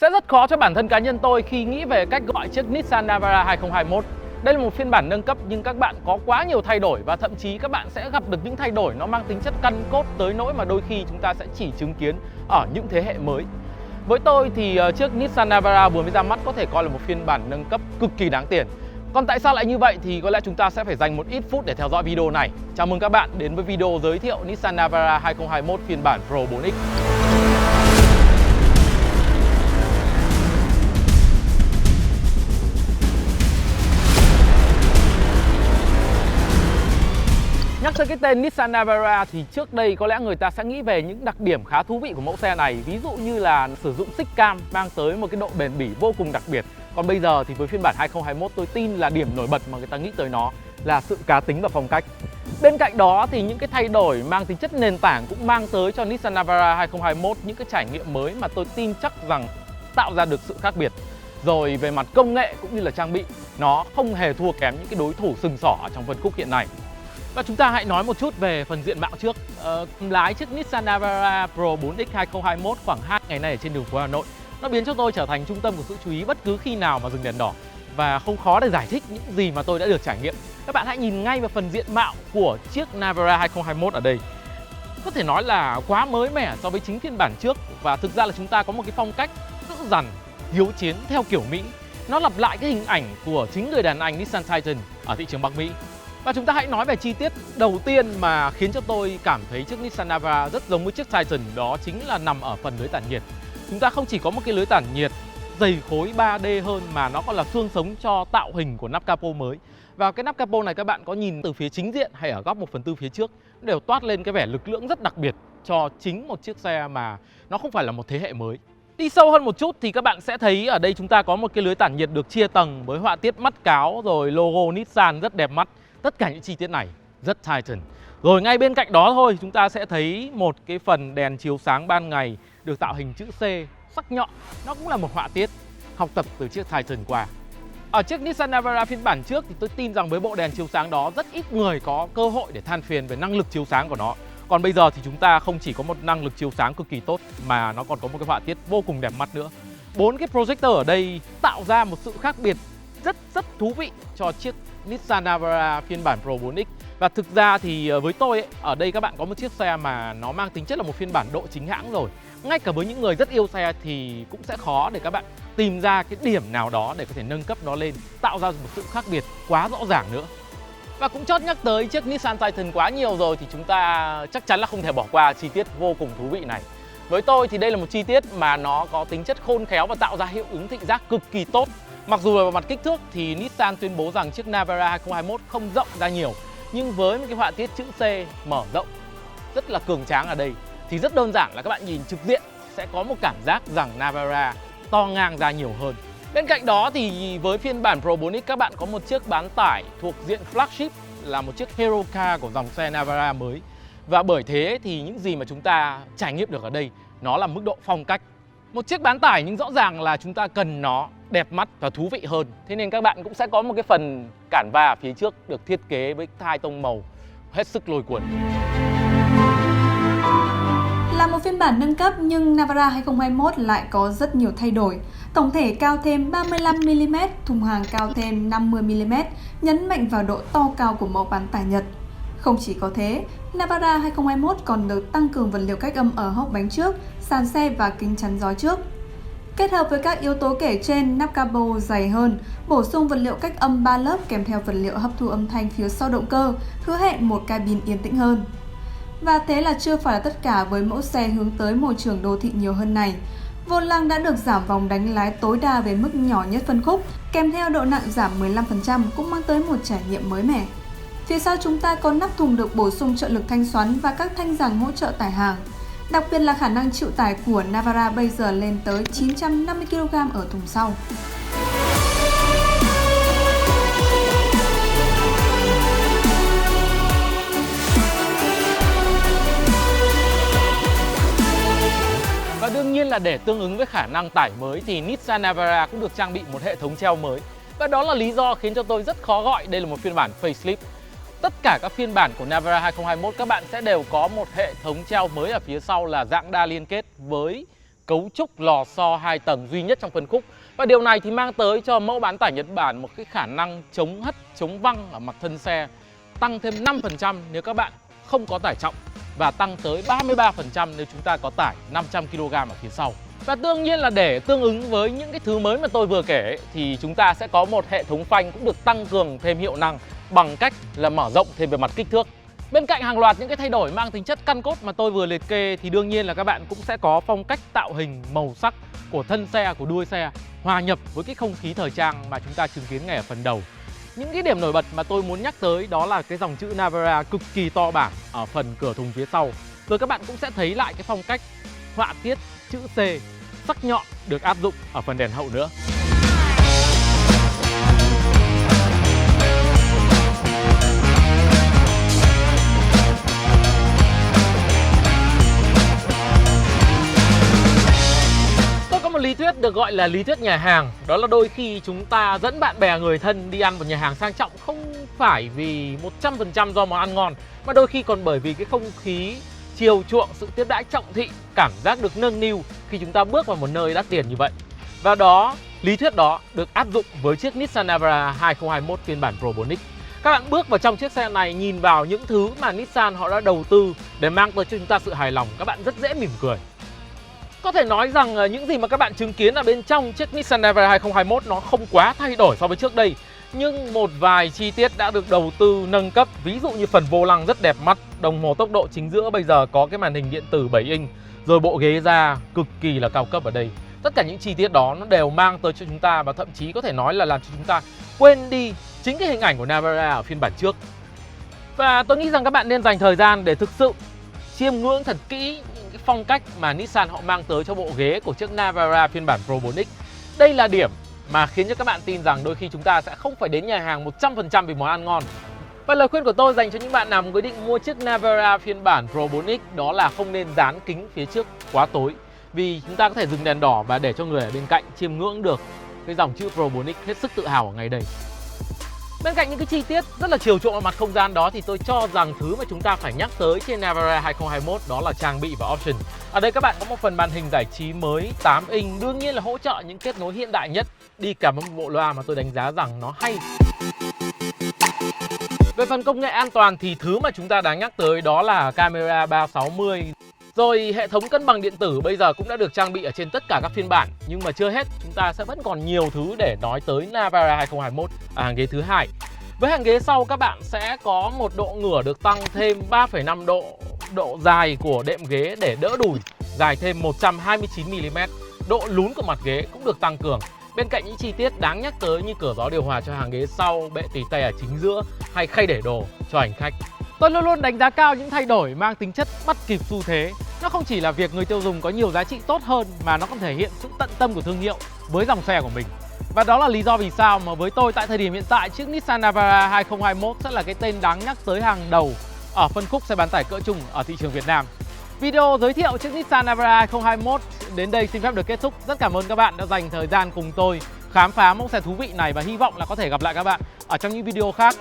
Sẽ rất khó cho bản thân cá nhân tôi khi nghĩ về cách gọi chiếc Nissan Navara 2021. Đây là một phiên bản nâng cấp nhưng các bạn có quá nhiều thay đổi và thậm chí các bạn sẽ gặp được những thay đổi nó mang tính chất căn cốt tới nỗi mà đôi khi chúng ta sẽ chỉ chứng kiến ở những thế hệ mới. Với tôi thì chiếc Nissan Navara vừa mới ra mắt có thể coi là một phiên bản nâng cấp cực kỳ đáng tiền. Còn tại sao lại như vậy thì có lẽ chúng ta sẽ phải dành một ít phút để theo dõi video này. Chào mừng các bạn đến với video giới thiệu Nissan Navara 2021 phiên bản Pro 4X. Nhắc tới cái tên Nissan Navara thì trước đây có lẽ người ta sẽ nghĩ về những đặc điểm khá thú vị của mẫu xe này. Ví dụ như là sử dụng xích cam mang tới một cái độ bền bỉ vô cùng đặc biệt. Còn bây giờ thì với phiên bản 2021 tôi tin là điểm nổi bật mà người ta nghĩ tới nó là sự cá tính và phong cách. Bên cạnh đó thì những cái thay đổi mang tính chất nền tảng cũng mang tới cho Nissan Navara 2021 những cái trải nghiệm mới mà tôi tin chắc rằng tạo ra được sự khác biệt. Rồi về mặt công nghệ cũng như là trang bị, nó không hề thua kém những cái đối thủ sừng sỏ ở trong phân khúc hiện nay. Và chúng ta hãy nói một chút về phần diện mạo trước. Lái chiếc Nissan Navara Pro 4X 2021 khoảng 2 ngày nay ở trên đường phố Hà Nội, nó biến cho tôi trở thành trung tâm của sự chú ý bất cứ khi nào mà dừng đèn đỏ. Và không khó để giải thích những gì mà tôi đã được trải nghiệm. Các bạn hãy nhìn ngay vào phần diện mạo của chiếc Navara 2021 ở đây. Có thể nói là quá mới mẻ so với chính phiên bản trước. Và thực ra là chúng ta có một cái phong cách dữ dằn, hiếu chiến theo kiểu Mỹ. Nó lặp lại cái hình ảnh của chính người đàn anh Nissan Titan ở thị trường Bắc Mỹ. Và chúng ta hãy nói về chi tiết đầu tiên mà khiến cho tôi cảm thấy chiếc Nissan Navara rất giống với chiếc Titan, đó chính là nằm ở phần lưới tản nhiệt. Chúng ta không chỉ có một cái lưới tản nhiệt dày khối 3D hơn mà nó còn là xương sống cho tạo hình của nắp capo mới. Và cái nắp capo này các bạn có nhìn từ phía chính diện hay ở góc 1/4 phía trước đều toát lên cái vẻ lực lưỡng rất đặc biệt cho chính một chiếc xe mà nó không phải là một thế hệ mới. Đi sâu hơn một chút thì các bạn sẽ thấy ở đây chúng ta có một cái lưới tản nhiệt được chia tầng với họa tiết mắt cáo rồi logo Nissan rất đẹp mắt. Tất cả những chi tiết này rất Titan. Rồi ngay bên cạnh đó thôi chúng ta sẽ thấy một cái phần đèn chiếu sáng ban ngày được tạo hình chữ C sắc nhọn. Nó cũng là một họa tiết học tập từ chiếc Titan qua. Ở chiếc Nissan Navara phiên bản trước thì tôi tin rằng với bộ đèn chiếu sáng đó rất ít người có cơ hội để than phiền về năng lực chiếu sáng của nó. Còn bây giờ thì chúng ta không chỉ có một năng lực chiếu sáng cực kỳ tốt mà nó còn có một cái họa tiết vô cùng đẹp mắt nữa. 4 cái projector ở đây tạo ra một sự khác biệt rất thú vị cho chiếc Nissan Navara phiên bản Pro 4X. Và thực ra thì với tôi ở đây các bạn có một chiếc xe mà nó mang tính chất là một phiên bản độ chính hãng rồi. Ngay cả với những người rất yêu xe thì cũng sẽ khó để các bạn tìm ra cái điểm nào đó để có thể nâng cấp nó lên, tạo ra một sự khác biệt quá rõ ràng nữa. Và cũng chót nhắc tới chiếc Nissan Titan quá nhiều rồi thì chúng ta chắc chắn là không thể bỏ qua chi tiết vô cùng thú vị này. Với tôi thì đây là một chi tiết mà nó có tính chất khôn khéo và tạo ra hiệu ứng thị giác cực kỳ tốt. Mặc dù về mặt kích thước thì Nissan tuyên bố rằng chiếc Navara 2021 không rộng ra nhiều, nhưng với một cái họa tiết chữ C mở rộng rất là cường tráng ở đây thì rất đơn giản là các bạn nhìn trực diện sẽ có một cảm giác rằng Navara to ngang ra nhiều hơn. Bên cạnh đó thì với phiên bản Pro 4X các bạn có một chiếc bán tải thuộc diện flagship là một chiếc Hero Car của dòng xe Navara mới. Và bởi thế thì những gì mà chúng ta trải nghiệm được ở đây nó là mức độ phong cách. Một chiếc bán tải nhưng rõ ràng là chúng ta cần nó đẹp mắt và thú vị hơn. Thế nên các bạn cũng sẽ có một cái phần cản va ở phía trước được thiết kế với hai tông màu hết sức lôi cuốn. Là một phiên bản nâng cấp nhưng Navara 2021 lại có rất nhiều thay đổi. Tổng thể cao thêm 35mm, thùng hàng cao thêm 50mm, nhấn mạnh vào độ to cao của mẫu bán tải Nhật. Không chỉ có thế, Navara 2021 còn được tăng cường vật liệu cách âm ở hốc bánh trước, sàn xe và kính chắn gió trước. Kết hợp với các yếu tố kể trên, nắp capo dày hơn, bổ sung vật liệu cách âm 3 lớp kèm theo vật liệu hấp thu âm thanh phía sau động cơ, hứa hẹn một cabin yên tĩnh hơn. Và thế là chưa phải là tất cả với mẫu xe hướng tới môi trường đô thị nhiều hơn này. Vô lăng đã được giảm vòng đánh lái tối đa về mức nhỏ nhất phân khúc, kèm theo độ nặng giảm 15% cũng mang tới một trải nghiệm mới mẻ. Phía sau chúng ta có nắp thùng được bổ sung trợ lực thanh xoắn và các thanh giằng hỗ trợ tải hàng. Đặc biệt là khả năng chịu tải của Navara bây giờ lên tới 950kg ở thùng sau. Và đương nhiên là để tương ứng với khả năng tải mới thì Nissan Navara cũng được trang bị một hệ thống treo mới. Và đó là lý do khiến cho tôi rất khó gọi đây là một phiên bản facelift. Tất cả các phiên bản của Navara 2021 các bạn sẽ đều có một hệ thống treo mới ở phía sau là dạng đa liên kết với cấu trúc lò xo 2 tầng duy nhất trong phân khúc. Và điều này thì mang tới cho mẫu bán tải Nhật Bản một cái khả năng chống hất, chống văng ở mặt thân xe, tăng thêm 5% nếu các bạn không có tải trọng và tăng tới 33% nếu chúng ta có tải 500 kg ở phía sau. Và đương nhiên là để tương ứng với những cái thứ mới mà tôi vừa kể thì chúng ta sẽ có một hệ thống phanh cũng được tăng cường thêm hiệu năng bằng cách là mở rộng thêm về mặt kích thước. Bên cạnh hàng loạt những cái thay đổi mang tính chất căn cốt mà tôi vừa liệt kê thì đương nhiên là các bạn cũng sẽ có phong cách tạo hình, màu sắc của thân xe, của đuôi xe hòa nhập với cái không khí thời trang mà chúng ta chứng kiến ngay ở phần đầu. Những cái điểm nổi bật mà tôi muốn nhắc tới đó là cái dòng chữ Navara cực kỳ to bản ở phần cửa thùng phía sau. Rồi các bạn cũng sẽ thấy lại cái phong cách họa tiết chữ C sắc nhọn được áp dụng ở phần đèn hậu nữa. Một lý thuyết được gọi là lý thuyết nhà hàng. Đó là đôi khi chúng ta dẫn bạn bè người thân đi ăn một nhà hàng sang trọng không phải vì 100% do món ăn ngon, mà đôi khi còn bởi vì cái không khí chiều chuộng, sự tiếp đãi trọng thị, cảm giác được nâng niu khi chúng ta bước vào một nơi đắt tiền như vậy. Và lý thuyết đó được áp dụng với chiếc Nissan Navara 2021 phiên bản Probonic. Các bạn bước vào trong chiếc xe này, nhìn vào những thứ mà Nissan họ đã đầu tư để mang tới cho chúng ta sự hài lòng, các bạn rất dễ mỉm cười. Có thể nói rằng những gì mà các bạn chứng kiến ở bên trong chiếc Nissan Navara 2021 nó không quá thay đổi so với trước đây. Nhưng một vài chi tiết đã được đầu tư nâng cấp, ví dụ như phần vô lăng rất đẹp mắt, đồng hồ tốc độ chính giữa bây giờ có cái màn hình điện tử 7 inch, rồi bộ ghế da cực kỳ là cao cấp ở đây. Tất cả những chi tiết đó nó đều mang tới cho chúng ta và thậm chí có thể nói là làm cho chúng ta quên đi chính cái hình ảnh của Navara ở phiên bản trước. Và tôi nghĩ rằng các bạn nên dành thời gian để thực sự chiêm ngưỡng thật kỹ cái phong cách mà Nissan họ mang tới cho bộ ghế của chiếc Navara phiên bản Probonic. Đây là điểm mà khiến cho các bạn tin rằng đôi khi chúng ta sẽ không phải đến nhà hàng 100% vì món ăn ngon. Và lời khuyên của tôi dành cho những bạn nào có ý định mua chiếc Navara phiên bản Probonic đó là không nên dán kính phía trước quá tối, vì chúng ta có thể dừng đèn đỏ và để cho người ở bên cạnh chiêm ngưỡng được cái dòng chữ Probonic hết sức tự hào ở ngay đây. Bên cạnh những cái chi tiết rất là chiều chuộng ở mặt không gian đó thì tôi cho rằng thứ mà chúng ta phải nhắc tới trên Navara 2021 đó là trang bị và option. Ở đây các bạn có một phần màn hình giải trí mới 8 inch, đương nhiên là hỗ trợ những kết nối hiện đại nhất, đi kèm với một bộ loa mà tôi đánh giá rằng nó hay. Về phần công nghệ an toàn thì thứ mà chúng ta đáng nhắc tới đó là camera 360. Rồi hệ thống cân bằng điện tử bây giờ cũng đã được trang bị ở trên tất cả các phiên bản. Nhưng mà chưa hết, chúng ta sẽ vẫn còn nhiều thứ để nói tới Navara 2021 ở hàng ghế thứ hai. Với hàng ghế sau các bạn sẽ có một độ ngửa được tăng thêm 3,5 độ dài của đệm ghế để đỡ đùi, dài thêm 129mm. Độ lún của mặt ghế cũng được tăng cường. Bên cạnh những chi tiết đáng nhắc tới như cửa gió điều hòa cho hàng ghế sau, bệ tỉ tay ở chính giữa hay khay để đồ cho hành khách. Tôi luôn luôn đánh giá cao những thay đổi mang tính chất bắt kịp xu thế. Nó không chỉ là việc người tiêu dùng có nhiều giá trị tốt hơn mà nó còn thể hiện sự tận tâm của thương hiệu với dòng xe của mình. Và đó là lý do vì sao mà với tôi tại thời điểm hiện tại chiếc Nissan Navara 2021 sẽ là cái tên đáng nhắc tới hàng đầu ở phân khúc xe bán tải cỡ trung ở thị trường Việt Nam. Video giới thiệu chiếc Nissan Navara 2021 đến đây xin phép được kết thúc. Rất cảm ơn các bạn đã dành thời gian cùng tôi khám phá mẫu xe thú vị này và hy vọng là có thể gặp lại các bạn ở trong những video khác.